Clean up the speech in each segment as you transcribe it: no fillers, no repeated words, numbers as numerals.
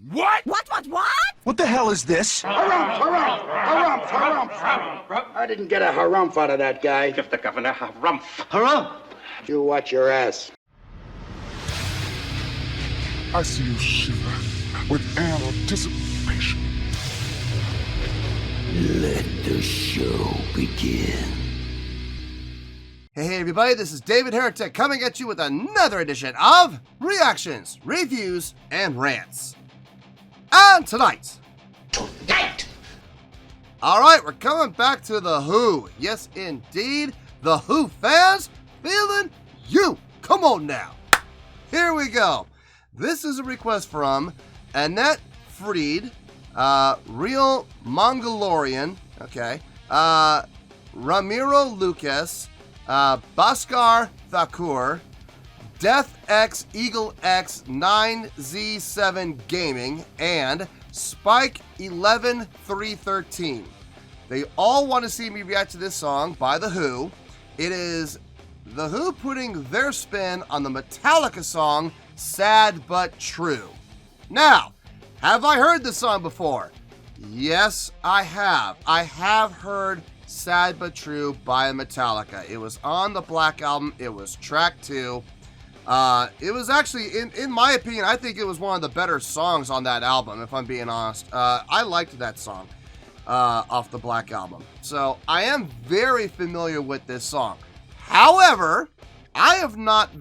What? What? What the hell is this? Harumph. I didn't get a harumph out of that guy. Give the governor harumph. Harumph! You watch your ass. I see you shiver with anticipation. Let the show begin. Hey everybody, this is David Heretic coming at you with another edition of Reactions, Reviews, and Rants. And tonight. Alright, we're coming back to The Who. Yes, indeed. The Who Fans Feeling You. Come on now. Here we go. This is a request from Annette Freed, Real Mongolian, okay, Ramiro Lucas, Bhaskar Thakur, Death X Eagle X 9Z7 Gaming, and Spike 11313. They all want to see me react to this song by The Who. It is The Who putting their spin on the Metallica song Sad But True. Now, have I heard this song before? Yes, I have. I have heard Sad But True by Metallica. It was on the Black Album. It was track 2. It was actually, in my opinion, I think it was one of the better songs on that album, if I'm being honest. I liked that song off the Black Album. So I am very familiar with this song. However, I have not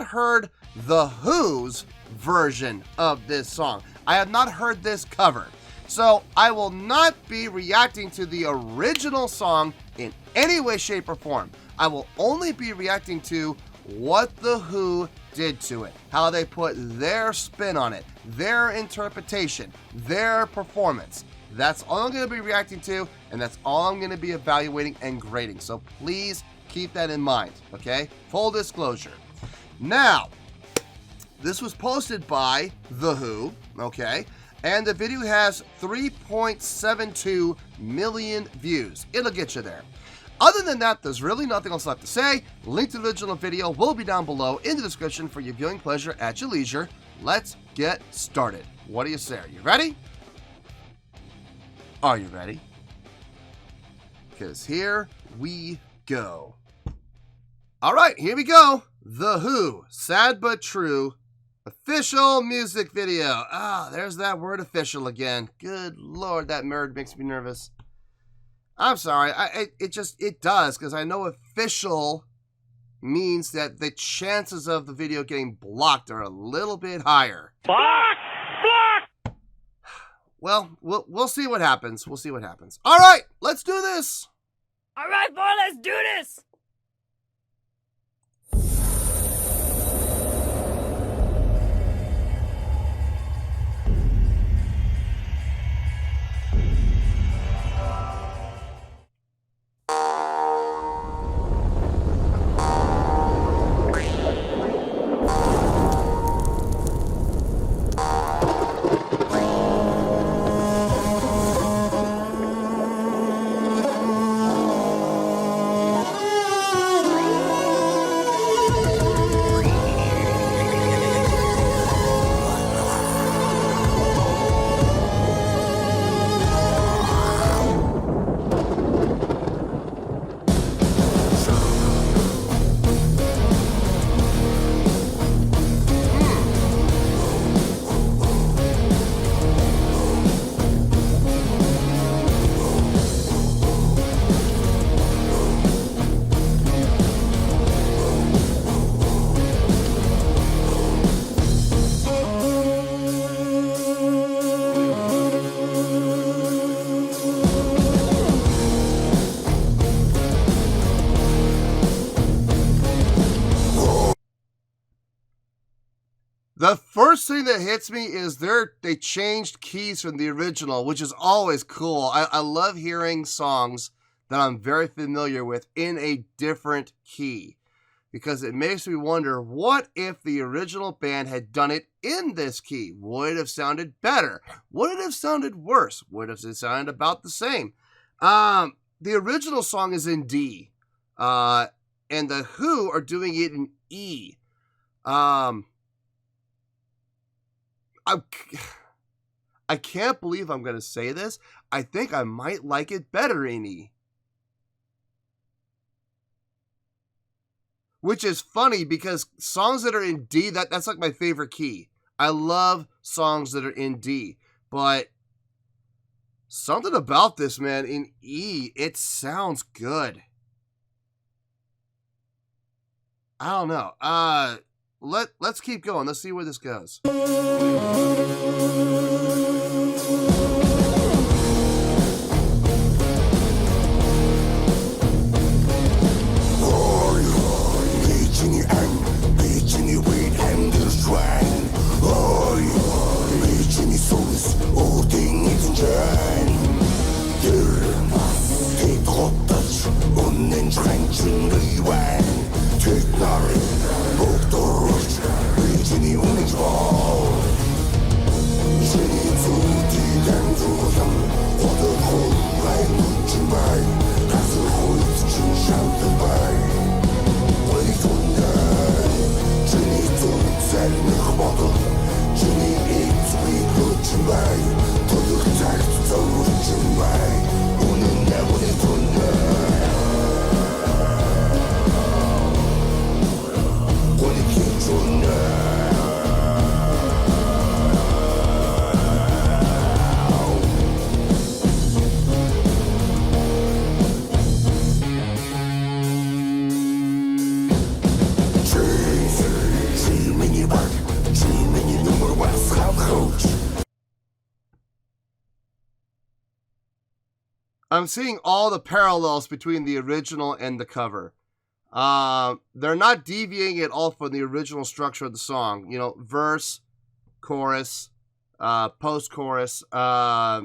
heard The Who's version of this song. I have not heard this cover. So I will not be reacting to the original song in any way, shape, or form. I will only be reacting to what The Who did to it, how they put their spin on it, their interpretation, their performance. That's all I'm going to be reacting to, and that's all I'm going to be evaluating and grading. So please keep that in mind, okay? Full disclosure. Now, this was posted by The Who, okay? And the video has 3.72 million views. It'll get you there. Other than that, there's really nothing else left to say. Link to the original video will be down below in the description for your viewing pleasure at your leisure. Let's get started. What do you say? Are you ready? Are you ready? Because here we go. All right, here we go. The Who, Sad But True, official music video. There's that word official again. Good Lord, that word makes me nervous. I'm sorry, it does, because I know official means that the chances of the video getting blocked are a little bit higher. Block! Well, we'll see what happens. We'll see what happens. All right, let's do this. All right, boy, let's do this. The first thing that hits me is they changed keys from the original, which is always cool. I love hearing songs that I'm very familiar with in a different key, because it makes me wonder, what if the original band had done it in this key? Would it have sounded better? Would it have sounded worse? Would it have sounded about the same? The original song is in D, and The Who are doing it in E. I can't believe I'm going to say this. I think I might like it better in E. Which is funny because songs that are in D, that's like my favorite key. I love songs that are in D. But something about this, man, in E, it sounds good. I don't know. Let's keep going. Let's see where this goes. I'm seeing all the parallels between the original and the cover. They're not deviating at all from the original structure of the song. You know, verse, chorus, post-chorus. I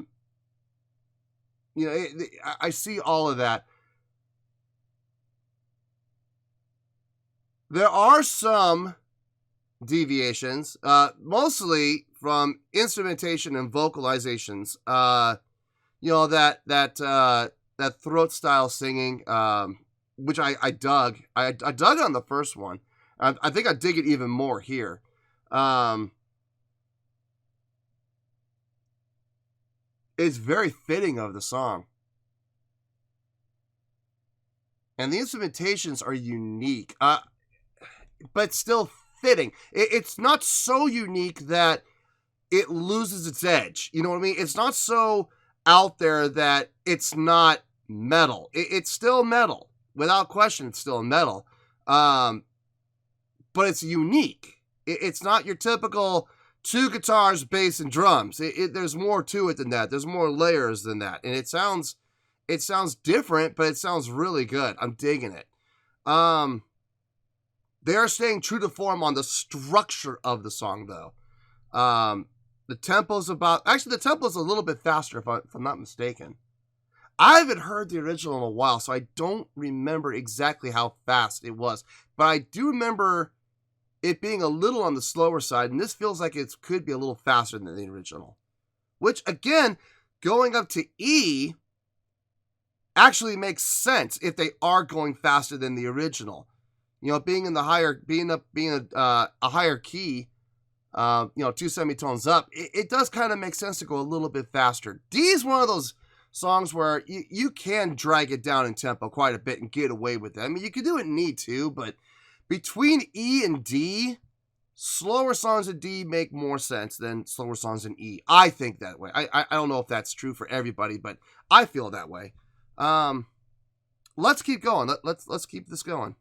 see all of that. There are some deviations, mostly from instrumentation and vocalizations. That throat style singing, which I dug. I dug on the first one. I think I dig it even more here. It's very fitting of the song. And the instrumentations are unique, but still fitting. It's not so unique that it loses its edge. You know what I mean? It's not so out there that it's not metal. It's still metal. Without question, it's still metal. But it's unique. It's not your typical 2 guitars, bass, and drums. There's more to it than that. There's more layers than that. And it sounds different, but it sounds really good. I'm digging it. They are staying true to form on the structure of the song, though. The tempo's the tempo's a little bit faster, if I'm not mistaken. I haven't heard the original in a while, so I don't remember exactly how fast it was. But I do remember it being a little on the slower side, and this feels like it could be a little faster than the original. Which, again, going up to E actually makes sense if they are going faster than the original. You know, being a higher key, 2 semitones up, it does kind of make sense to go a little bit faster. D is one of those songs where you can drag it down in tempo quite a bit and get away with it. I mean, you can do it in E too, but between E and D, slower songs in D make more sense than slower songs in E. I think that way. I don't know if that's true for everybody, but I feel that way. Let's keep going. Let's keep this going.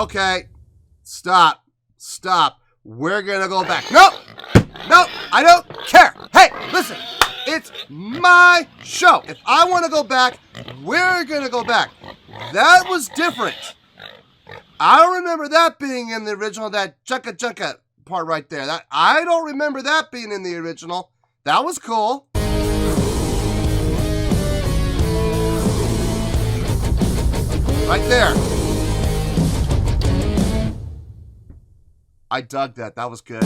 Okay. Stop. Stop. We're gonna go back. Nope. Nope. I don't care. Hey, listen. It's my show. If I want to go back, we're gonna go back. That was different. I don't remember that being in the original, that chugga chugga part right there. That I don't remember that being in the original. That was cool. Right there. I dug that. That was good.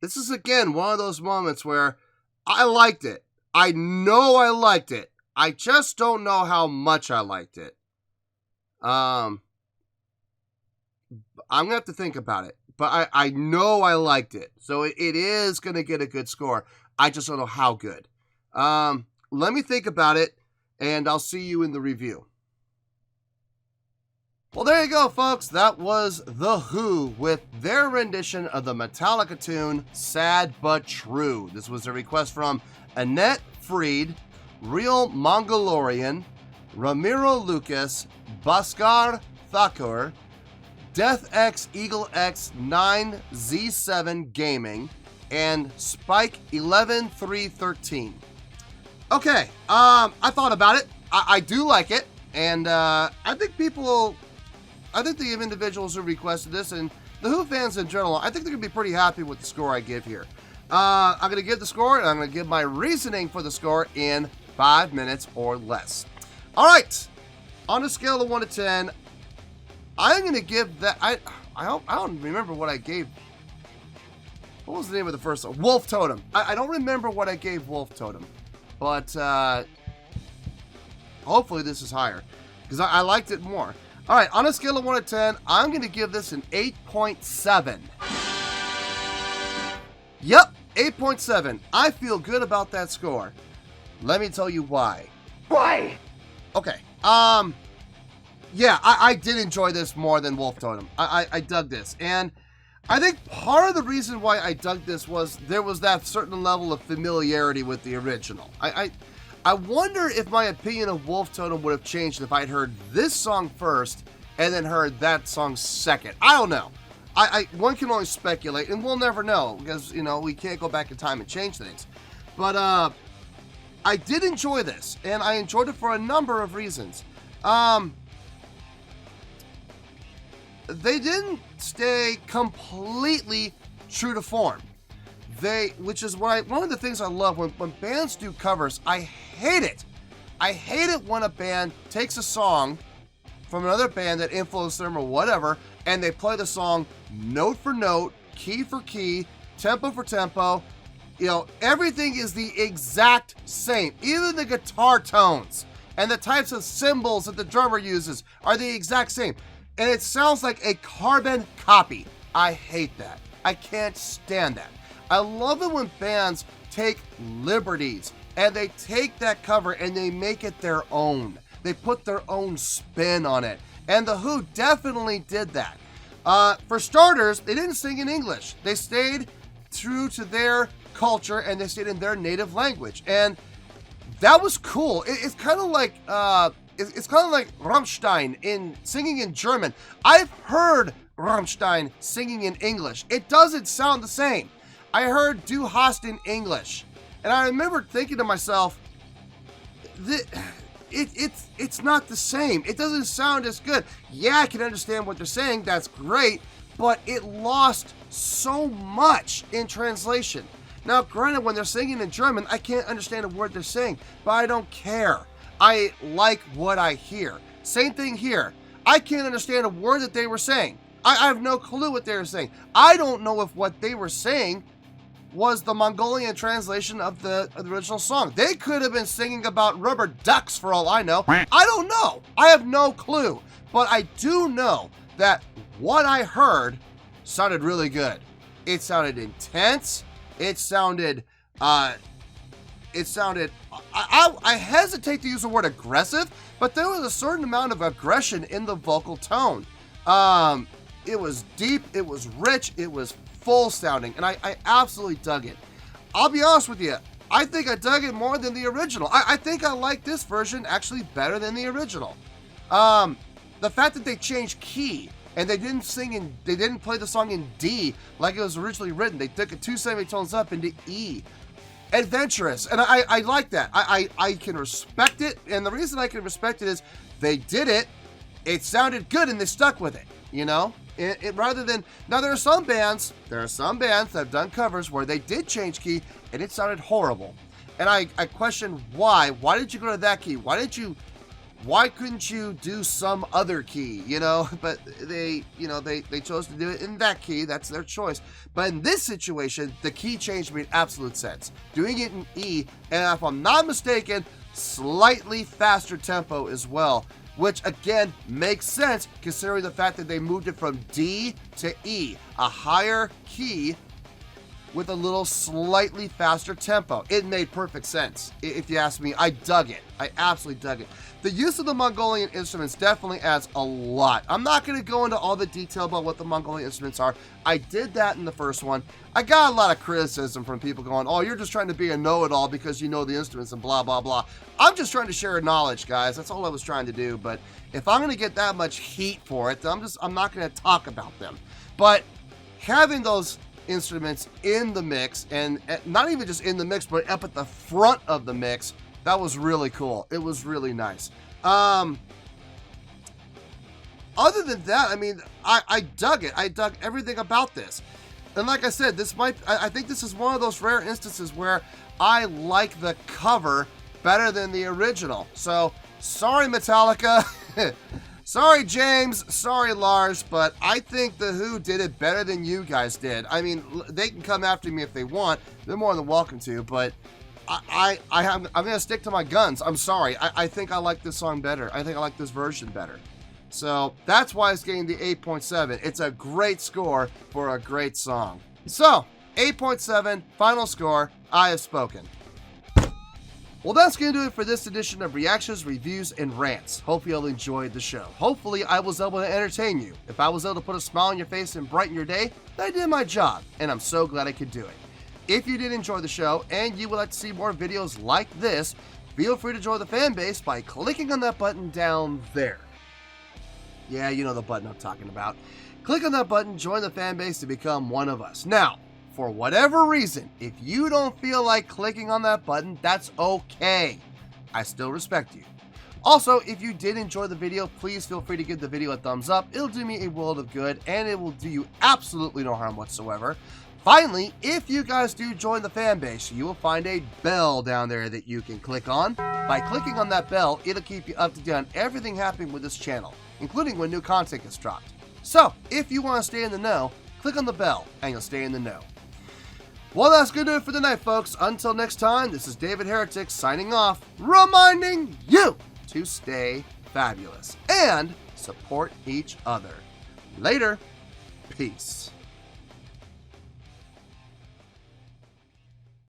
This is, again, one of those moments where I liked it. I know I liked it. I just don't know how much I liked it. I'm going to have to think about it. But I know I liked it. So it is going to get a good score. I just don't know how good. Let me think about it, and I'll see you in the review. Well, there you go, folks. That was The Who with their rendition of the Metallica tune, Sad But True. This was a request from Annette Freed, Real Mongolorian, Ramiro Lucas, Bhaskar Thakur, Death X Eagle X 9Z7 Gaming, and Spike 11313. Okay, I thought about it. I do like it, and I think the individuals who requested this, and the Who fans in general, I think they're going to be pretty happy with the score I give here. I'm going to give the score, and I'm going to give my reasoning for the score in 5 minutes or less. All right, on a scale of 1 to 10, I'm going to give that, I don't remember what I gave. What was the name of the first one? Wolf Totem. I don't remember what I gave Wolf Totem, but hopefully this is higher, because I liked it more. All right, on a scale of 1 to 10, I'm going to give this an 8.7. Yep, 8.7. I feel good about that score. Let me tell you why. Why? Okay. Yeah, I did enjoy this more than Wolf Totem. I dug this. And I think part of the reason why I dug this was there was that certain level of familiarity with the original. I wonder if my opinion of Wolf Totem would have changed if I'd heard this song first and then heard that song second. I don't know. One can only speculate, and we'll never know because, you know, we can't go back in time and change things. But I did enjoy this, and I enjoyed it for a number of reasons. They didn't stay completely true to form. Which is what one of the things I love when bands do covers. I hate it. I hate it when a band takes a song from another band that influenced them or whatever, and they play the song note for note, key for key, tempo for tempo. You know, everything is the exact same. Even the guitar tones and the types of cymbals that the drummer uses are the exact same. And it sounds like a carbon copy. I hate that. I can't stand that. I love it when bands take liberties and they take that cover and they make it their own. They put their own spin on it. And The Who definitely did that. For starters, they didn't sing in English. They stayed true to their culture and they stayed in their native language. And that was cool. It's kind of like it's kind of like Rammstein in singing in German. I've heard Rammstein singing in English. It doesn't sound the same. I heard Du Hast in English, and I remember thinking to myself, it's not the same. It doesn't sound as good. Yeah, I can understand what they're saying. That's great, but it lost so much in translation. Now, granted, when they're singing in German, I can't understand a word they're saying, but I don't care. I like what I hear. Same thing here. I can't understand a word that they were saying. I have no clue what they were saying. I don't know if what they were saying was the Mongolian translation of the original song. They could have been singing about rubber ducks for all I know. I don't know. I have no clue. But I do know that what I heard sounded really good. It sounded intense. It sounded, I hesitate to use the word aggressive, but there was a certain amount of aggression in the vocal tone. It was deep, it was rich, it was full sounding, and I absolutely dug it. I'll be honest with you, I think I dug it more than the original. I think I like this version actually better than the original. The fact that they changed key and they didn't play the song in D like it was originally written. They took it 2 semitones up into E. Adventurous, and I like that. I can respect it, and the reason I can respect it is they did it. It sounded good, and they stuck with it. You know, rather than now there are some bands that have done covers where they did change key and it sounded horrible, and I question why. Why did you go to that key? Why couldn't you do some other key? You know, but they chose to do it in that key. That's their choice. But in this situation, the key change made absolute sense. Doing it in E, and if I'm not mistaken, slightly faster tempo as well, which again makes sense considering the fact that they moved it from D to E, a higher key with a little slightly faster tempo. It made perfect sense. If you ask me, I dug it. I absolutely dug it. The use of the Mongolian instruments definitely adds a lot. I'm not going to go into all the detail about what the Mongolian instruments are. I did that in the first one. I got a lot of criticism from people going, oh, you're just trying to be a know-it-all because you know the instruments and blah, blah, blah. I'm just trying to share knowledge, guys. That's all I was trying to do. But if I'm going to get that much heat for it, I'm not going to talk about them. But having those instruments in the mix, and not even just in the mix, but up at the front of the mix, that was really cool. It was really nice. Other than that, I mean, I dug it. I dug everything about this. And like I said, I think this is one of those rare instances where I like the cover better than the original. So, sorry Metallica. Sorry, James. Sorry, Lars. But I think The Who did it better than you guys did. I mean, they can come after me if they want. They're more than welcome to. But I'm going to stick to my guns. I'm sorry. I think I like this song better. I think I like this version better. So that's why it's getting the 8.7. It's a great score for a great song. So, 8.7, final score, I have spoken. Well, that's going to do it for this edition of Reactions, Reviews, and Rants. Hope you all enjoyed the show. Hopefully, I was able to entertain you. If I was able to put a smile on your face and brighten your day, then I did my job, and I'm so glad I could do it. If you did enjoy the show, and you would like to see more videos like this, feel free to join the fan base by clicking on that button down there. Yeah, you know the button I'm talking about. Click on that button, join the fan base to become one of us. Now, for whatever reason, if you don't feel like clicking on that button, that's okay. I still respect you. Also, if you did enjoy the video, please feel free to give the video a thumbs up. It'll do me a world of good, and it will do you absolutely no harm whatsoever. Finally, if you guys do join the fan base, you will find a bell down there that you can click on. By clicking on that bell, it'll keep you up to date on everything happening with this channel, including when new content gets dropped. So, if you want to stay in the know, click on the bell, and you'll stay in the know. Well, that's going to do it for the night, folks. Until next time, this is David Heretic signing off, reminding you to stay fabulous and support each other. Later. Peace.